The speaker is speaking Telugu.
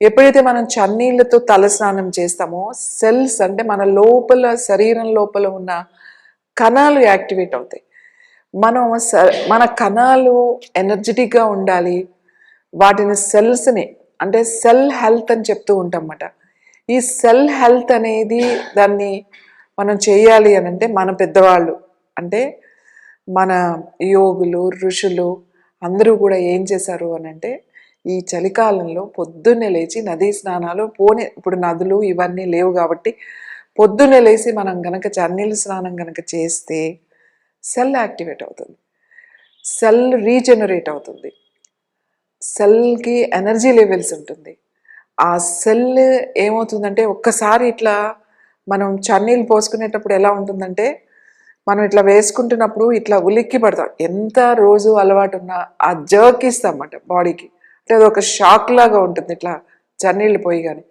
ఎప్పుడైతే మనం చన్నీళ్ళతో తలస్నానం చేస్తామో సెల్స్ అంటే మన లోపల శరీరం లోపల ఉన్న కణాలు యాక్టివేట్ అవుతాయి. మన కణాలు ఎనర్జెటిక్గా ఉండాలి. వాటిని సెల్స్ని అంటే సెల్ హెల్త్ అని చెప్తూ ఉంటాం అన్నమాట. ఈ సెల్ హెల్త్ అనేది దాన్ని మనం చేయాలి అని అంటే మన పెద్దవాళ్ళు అంటే మన యోగులు ఋషులు అందరూ కూడా ఏం చేశారు అని అంటే ఈ చలికాలంలో పొద్దున్నే లేచి నదీ స్నానాలు ఇప్పుడు నదులు ఇవన్నీ లేవు కాబట్టి పొద్దున్నే లేచి మనం గనక చన్నీళ్ళ స్నానం గనక చేస్తే సెల్ యాక్టివేట్ అవుతుంది, సెల్ రీజనరేట్ అవుతుంది, సెల్కి ఎనర్జీ లెవెల్స్ ఉంటుంది. ఆ సెల్ ఏమవుతుందంటే ఒక్కసారి ఇట్లా మనం చన్నీళ్ళు పోసుకునేటప్పుడు ఎలా ఉంటుందంటే మనం ఇట్లా వేసుకుంటున్నప్పుడు ఇట్లా ఉలిక్కి పడతాం. ఎంత రోజు అలవాటు ఉన్నా ఆ జర్క్ ఇస్తాం అన్నమాట బాడీకి. అంటే అది ఒక షాక్ లాగా ఉంటుంది ఇట్లా చన్నీళ్ళు పోయి కానీ